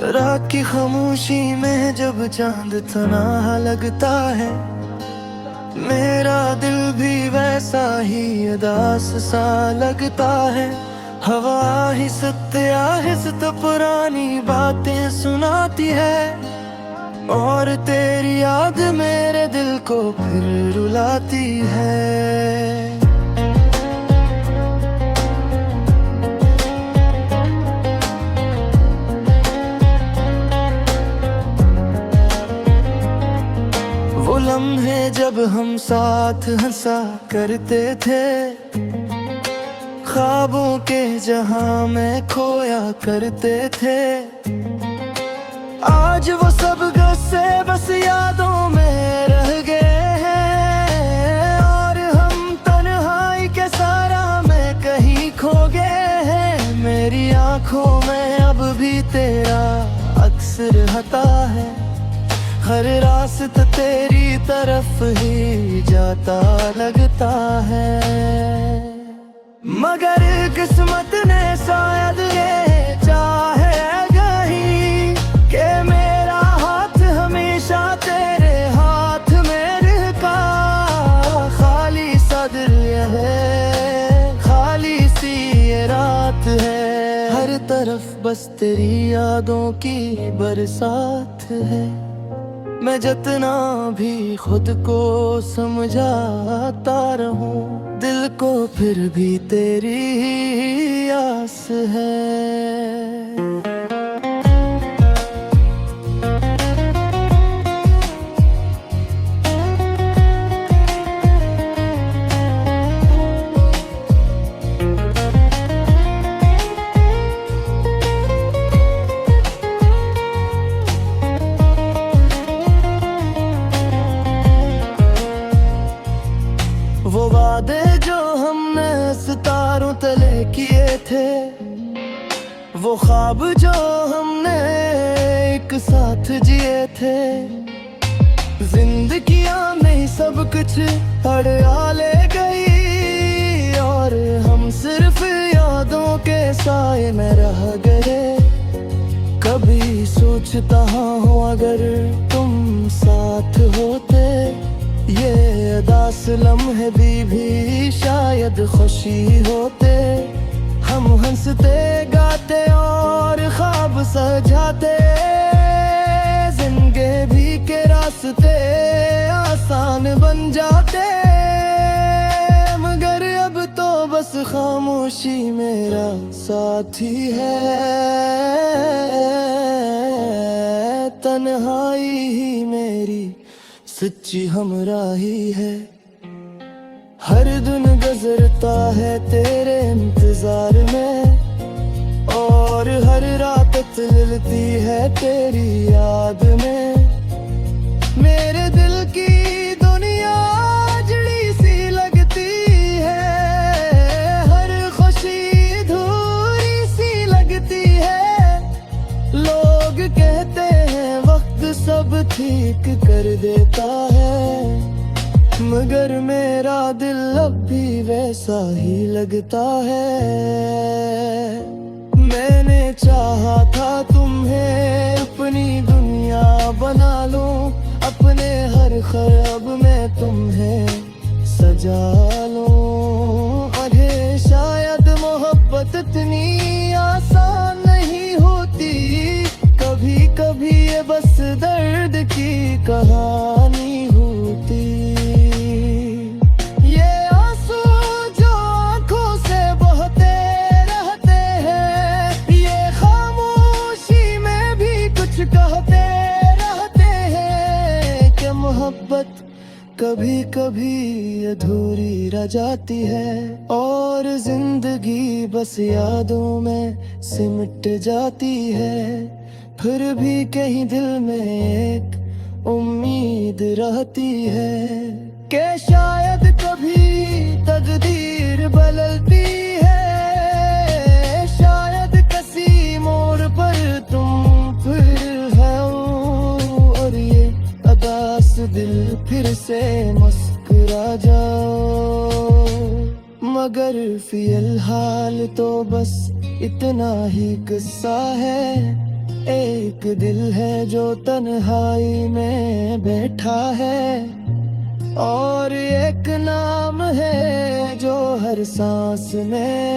रात की खामोशी में जब चांद तन्हा लगता है, मेरा दिल भी वैसा ही उदास सा लगता है। हवा आहिस्ता पुरानी बातें सुनाती है, और तेरी याद मेरे दिल को फिर रुलाती है। वो लम्हे जब हम साथ हंसा करते थे, ख्वाबों के जहां में खोया करते थे। आज वो सब गुस्से बस यादों में रह गए हैं, और हम तन्हाई के सारा में कहीं खो गए हैं। मेरी आंखों में अब भी तेरा अक्स रहता है, हर रास्ता तेरी तरफ ही जाता लगता है। मगर किस्मत ने शायद ये चाहे कहीं कि मेरा हाथ हमेशा तेरे हाथ में रहता। खाली सा दिल ये है, खाली सी ये रात है, हर तरफ बस तेरी यादों की बरसात है। मैं जितना भी खुद को समझाता रहूं, दिल को फिर भी तेरी ही आस है। वो वादे जो हमने सितारों तले किए थे, वो ख्वाब जो हमने एक साथ जिए थे। जिंदगियां में सब कुछ हड़आ ले गई, और हम सिर्फ यादों के साए में रह गए। कभी सोचता हूँ अगर तुम साथ होते, ये उदास लम्हे भी शायद खुशी होते। हम हंसते गाते और ख्वाब सजाते, जिंदगी भी के रास्ते आसान बन जाते। मगर अब तो बस खामोशी मेरा साथी है, तन्हाई ही मेरी सच्ची हमराही है। हर दिन गुजरता है तेरे इंतजार में, और हर रात तिलती है तेरी याद में। मेरे दिल की दुनिया जड़ी सी लगती है, हर खुशी अधूरी सी लगती है। लोग कहते हैं वक्त सब ठीक कर देता है, मगर मेरा दिल अब भी वैसा ही लगता है। मैंने चाहा था तुम्हें अपनी दुनिया बना लूं, अपने हर ख्वाब में तुम्हें सजा लूं। अरे शायद मोहब्बत इतनी आसान नहीं होती, कभी कभी ये बस दर्द की कहानी होती। ये आंसू जो आंखों से बहते रहते हैं, ये खामोशी में भी कुछ कहते रहते हैं। कि मोहब्बत कभी कभी अधूरी रह जाती है, और जिंदगी बस यादों में सिमट जाती है। फिर भी कहीं दिल में एक उम्मीद रहती है, कि शायद कभी तकदीर बदलती है। शायद किसी मोड़ पर तुम फिर हो, और ये उदास दिल फिर से मुस्कुरा जाओ। मगर फिलहाल तो बस इतना ही किस्सा है, एक दिल है जो तन्हाई में बैठा है, और एक नाम है जो हर सांस में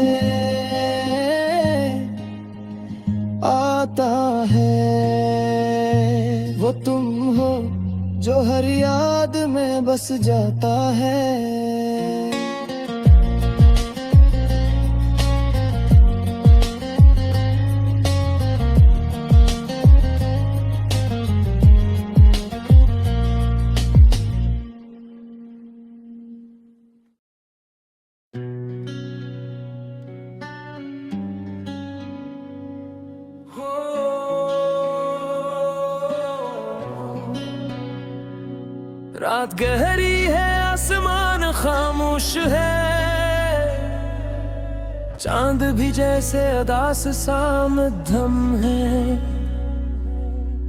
आता है। वो तुम हो जो हर याद में बस जाता है। रात गहरी है, आसमान खामोश है, चांद भी जैसे अदास सा मध्यम है।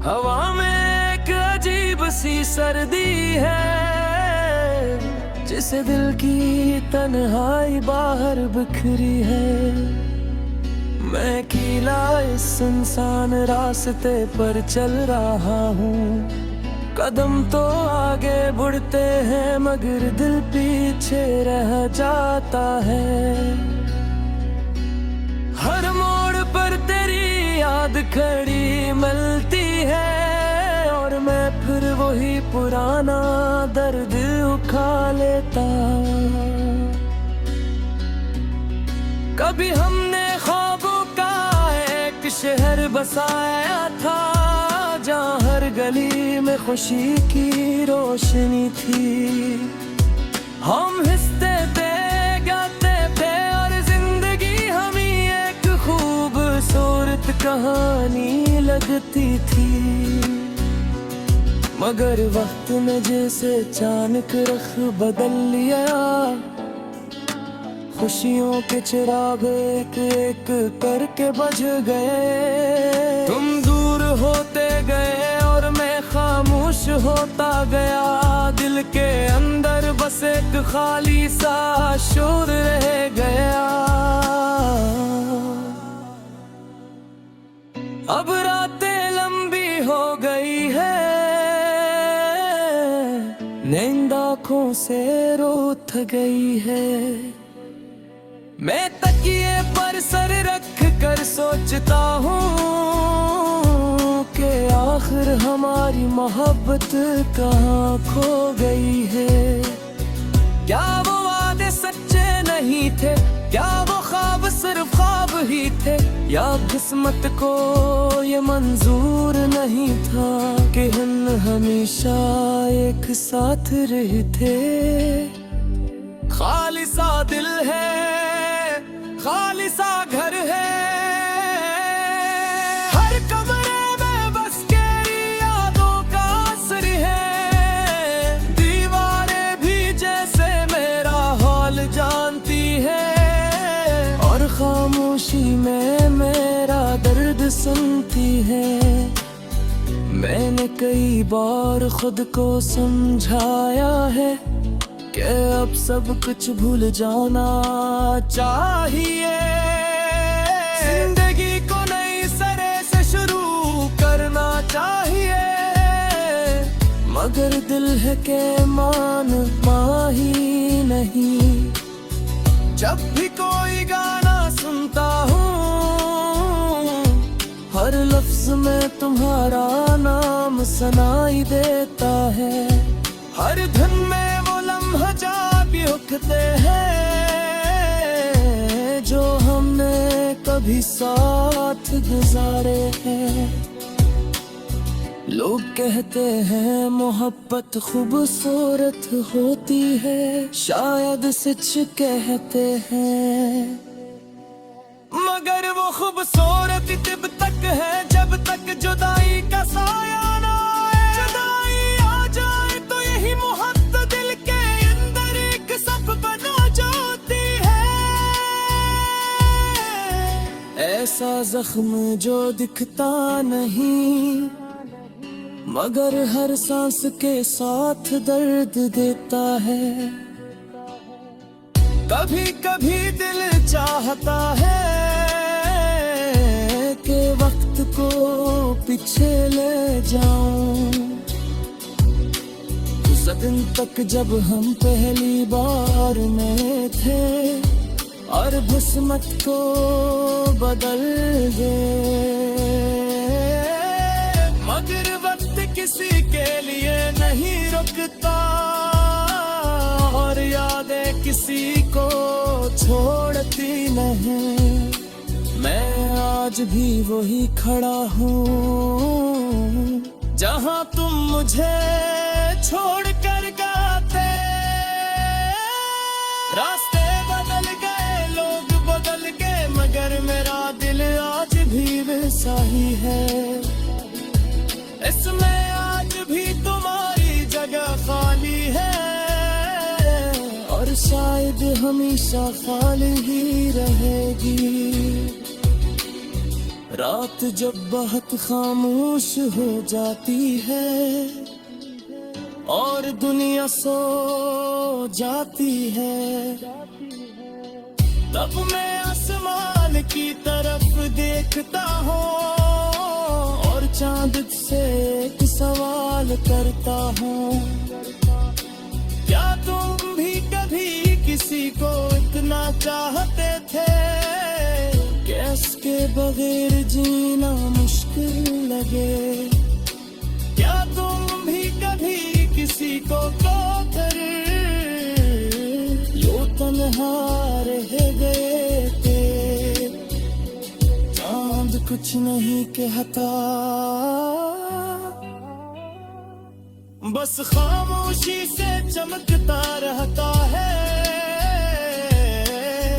हवा में एक अजीब सी सर्दी है, जिसे दिल की तन्हाई बाहर बिखरी है। मैं अकेला इस सुनसान रास्ते पर चल रहा हूँ, कदम तो आगे बढ़ते हैं मगर दिल पीछे रह जाता है। हर मोड़ पर तेरी याद खड़ी मिलती है, और मैं फिर वही पुराना दर्द उठा लेता। कभी हमने ख्वाबों का एक शहर बसाया था, जहाँ हर गली में खुशी की रोशनी थी। हम हंसते थे, गाते थे, और जिंदगी हमें एक खूबसूरत कहानी लगती थी। मगर वक्त ने जैसे अचानक रख बदल लिया, खुशियों के चिराग एक एक करके बुझ गए। तुम दूर होते गए और मैं खामोश होता गया, दिल के अंदर बस एक खाली सा शोर रह गया। अब रातें लंबी हो गई है, नींद आँखों से रूठ गई है। मैं तकिए पर सर रख कर सोचता हूँ कि आखिर हमारी मोहब्बत कहाँ खो गई है। क्या वो वादे सच्चे नहीं थे, क्या वो ख्वाब सिर्फ ख्वाब ही थे, या किस्मत को ये मंजूर नहीं था कि हम हमेशा एक साथ रहते। खाली सा दिल है, खाली सा घर है, हर कमरे में बस तेरी यादों का असर है। दीवारें भी जैसे मेरा हाल जानती है, और खामोशी में मेरा दर्द सुनती है। मैंने कई बार खुद को समझाया है कि अब सब कुछ भूल जाना चाहिए। जिंदगी को नई सिरे से शुरू करना चाहिए, मगर दिल है के मानता ही नहीं। जब भी कोई गाना सुनता हूँ, हर लफ्ज में तुम्हारा नाम सुनाई देता है। हर धुन में जा भी उठते हैं जो हमने कभी साथ गुजारे हैं। लोग कहते हैं मोहब्बत खूबसूरत होती है, शायद सच कहते हैं, मगर वो खूबसूरत तब तक है जब तक जुदाई का साया ना आए। जुदाई आ जाए तो यही मोहब्बत दिल के अंदर एक सब बना जाती है। ऐसा जख्म जो दिखता नहीं, मगर हर सांस के साथ दर्द देता है। कभी कभी दिल चाहता है कि वक्त तुझको पीछे ले जाऊं। उस दिन तक जब हम पहली बार में थे और भस्मत को बदल गए, मगर वक्त किसी के लिए नहीं रुकता और यादें किसी को छोड़ती नहीं। मैं आज भी वही खड़ा हूँ जहाँ तुम मुझे छोड़ कर गाते। रास्ते बदल गए, लोग बदल गए, मगर मेरा दिल आज भी वैसा ही है। इसमें आज भी तुम्हारी जगह खाली है और शायद हमेशा खाली ही रहेगी। रात जब बहुत खामोश हो जाती है और दुनिया सो जाती है, तब मैं आसमान की तरफ देखता हूँ और चांद से एक सवाल करता हूँ, क्या तुम भी कभी किसी को इतना चाहते थे कि इसके बगैर जीना मुश्किल लगे? क्या तुम भी कभी किसी को खोकर यूं तन्हा रह गए थे? चांद कुछ नहीं कहता, बस खामोशी से चमकता रहता है।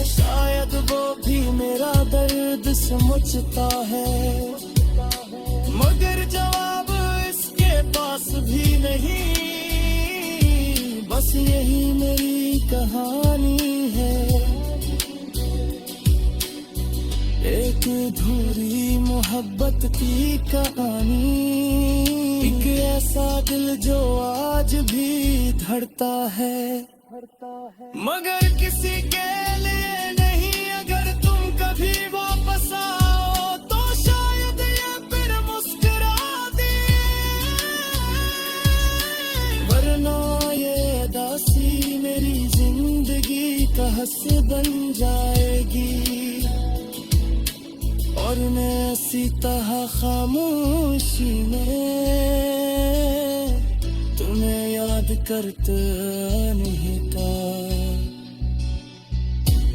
शायद वो भी मेरा दर्द समझता है, मगर जवाब इसके पास भी नहीं। बस यही मेरी कहानी है, एक अधूरी मोहब्बत की कहानी। एक ऐसा दिल जो आज भी धड़ता है, मगर किसी के लिए नहीं। अगर तुम कभी वापस आओ तो शायद ये फिर मुस्कुरा दे, वरना ये दासी मेरी जिंदगी का हंस बन जाएगी और मैं इसी तरह खामोशी में तुम्हें याद करता नहीं था।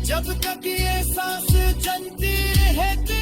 जब तक ये सांस चलती रहती